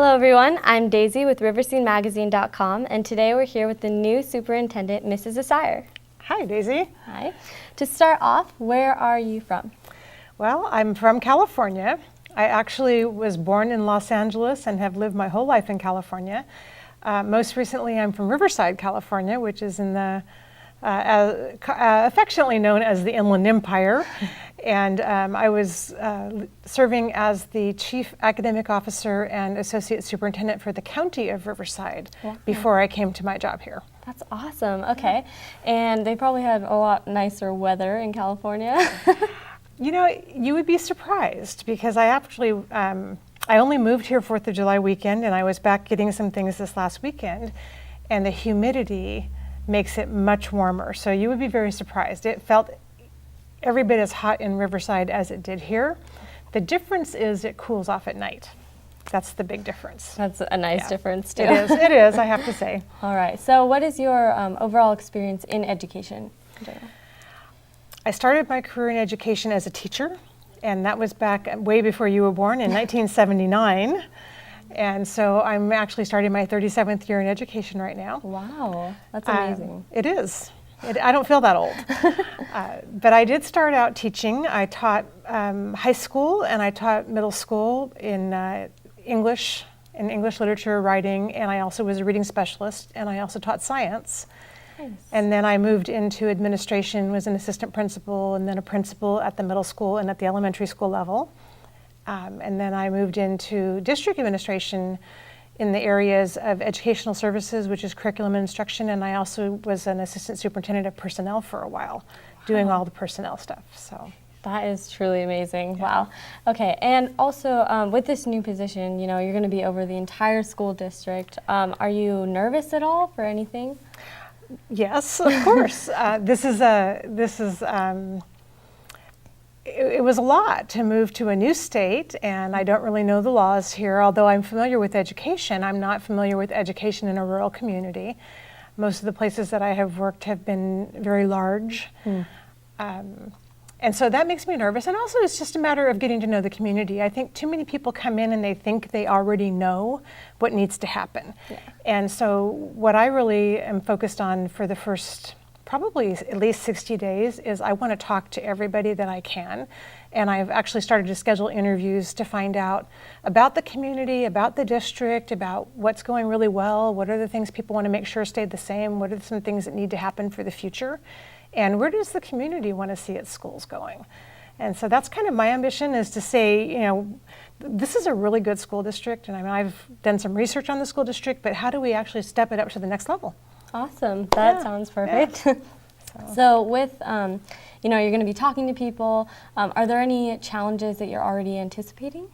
Hello everyone, I'm Daisy with RiversideMagazine.com, and today we're here with the new superintendent, Mrs. Asseier. Hi, Daisy. Hi. To start off, where are you from? Well, I'm from California. I actually was born in Los Angeles and have lived my whole life in California. Most recently, I'm from Riverside, California, which is in the affectionately known as the Inland Empire. And I was serving as the Chief Academic Officer and Associate Superintendent for the County of Riverside before I came to my job here. That's awesome. Okay. And they probably had a lot nicer weather in California. You know, you would be surprised because I actually, I only moved here 4th of July weekend, and I was back getting some things this last weekend, and the humidity makes it much warmer. So you would be very surprised. It felt every bit as hot in Riverside as it did here. The difference is it cools off at night. That's the big difference. That's a nice difference too. It is, I have to say. All right, so what is your overall experience in education? I started my career in education as a teacher, and that was back way before you were born in 1979. And so I'm actually starting my 37th year in education right now. Wow, that's amazing. It is. I don't feel that old. But I did start out teaching. I taught high school and I taught middle school in English literature, writing, and I also was a reading specialist, and I also taught science. Nice. And then I moved into administration, was an assistant principal, and then a principal at the middle school and at the elementary school level. And then I moved into district administration in the areas of educational services, which is curriculum and instruction, and I also was an assistant superintendent of personnel for a while, doing all the personnel stuff. So that is truly amazing. Yeah. Wow. Okay, and also with this new position, you know, you're going to be over the entire school district. Are you nervous at all for anything? Yes, of course. It was a lot to move to a new state, and I don't really know the laws here. Although I'm familiar with education, I'm not familiar with education in a rural community. Most of the places that I have worked have been very large. And so that makes me nervous. And also it's just a matter of getting to know the community. I think too many people come in and they think they already know what needs to happen. Yeah. And so what I really am focused on for the first probably at least 60 days is I want to talk to everybody that I can. And I've actually started to schedule interviews to find out about the community, about the district, about what's going really well, what are the things people want to make sure stay the same, what are some things that need to happen for the future, and where does the community want to see its schools going? And so that's kind of my ambition, is to say, you know, this is a really good school district, and I mean, I've done some research on the school district, but how do we actually step it up to the next level? Awesome. That sounds perfect. Yeah. So with, you know, you're going to be talking to people. Are there any challenges that you're already anticipating?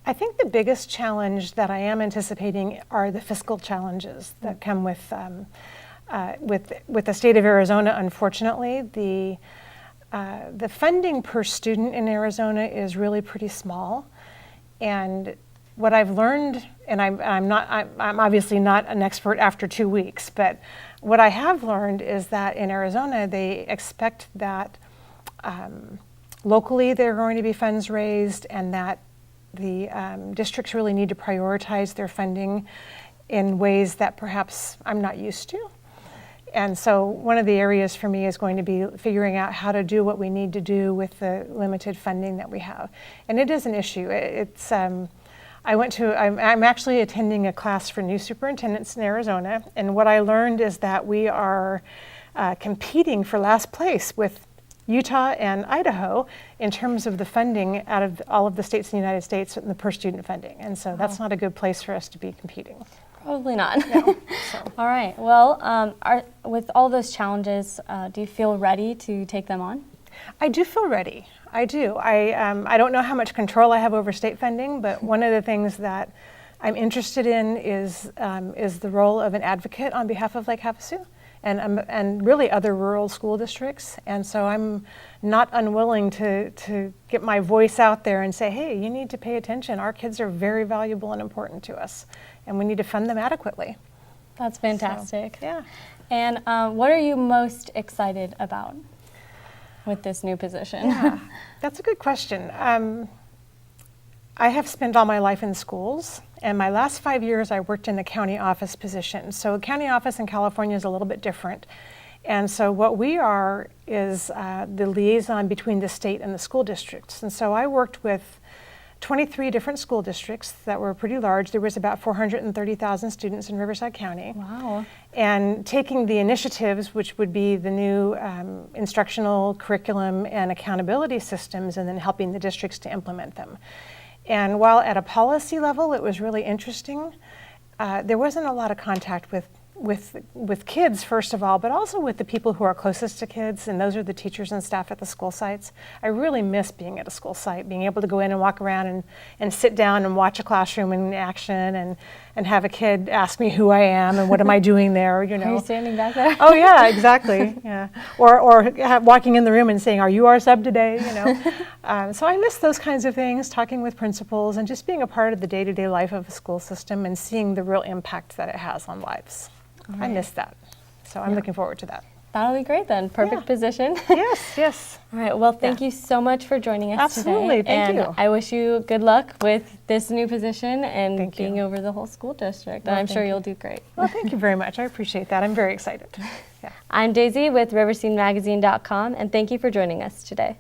I think the biggest challenge that I am anticipating are the fiscal challenges that come with the state of Arizona. Unfortunately, the funding per student in Arizona is really pretty small, and what I've learned, and I'm obviously not an expert after 2 weeks, but what I have learned is that in Arizona they expect that locally there are going to be funds raised, and that the districts really need to prioritize their funding in ways that perhaps I'm not used to. And so one of the areas for me is going to be figuring out how to do what we need to do with the limited funding that we have. And it is an issue. I'm actually attending a class for new superintendents in Arizona, and what I learned is that we are competing for last place with Utah and Idaho in terms of the funding out of all of the states in the United States and the per student funding. And so that's not a good place for us to be competing. Probably not. No, so. All right. Well, with all those challenges, do you feel ready to take them on? I do feel ready. I do. I don't know how much control I have over state funding, but one of the things that I'm interested in is the role of an advocate on behalf of Lake Havasu and really other rural school districts. And so I'm not unwilling to get my voice out there and say, hey, you need to pay attention. Our kids are very valuable and important to us, and we need to fund them adequately. That's fantastic. So, yeah. And what are you most excited about with this new position? Yeah, that's a good question. I have spent all my life in schools, And my last 5 years, I worked in the county office position. So a county office in California is a little bit different. And so what we are is the liaison between the state and the school districts. And so I worked with 23 different school districts that were pretty large. There was about 430,000 students in Riverside County. Wow. And taking the initiatives, which would be the new instructional curriculum and accountability systems, and then helping the districts to implement them. And while at a policy level it was really interesting, there wasn't a lot of contact with kids, first of all, but also with the people who are closest to kids, and those are the teachers and staff at the school sites. I really miss being at a school site, being able to go in and walk around and sit down and watch a classroom in action and have a kid ask me who I am and what am I doing there, you know. Are you standing back there? Oh yeah, exactly, yeah. Or walking in the room and saying, are you our sub today, you know. So I miss those kinds of things, talking with principals and just being a part of the day-to-day life of a school system and seeing the real impact that it has on lives. Right. I miss that. So I'm looking forward to that. That'll be great then. Perfect Yeah. position. Yes, yes. All right. Well, thank you so much for joining us Absolutely, today. thank and you. I wish you good luck with this new position and Thank you. being over the whole school district. Well, and I'm sure thank you'll do great. Well, thank you very much. I appreciate that. I'm very excited. Yeah. I'm Daisy with RiversideMagazine.com, and thank you for joining us today.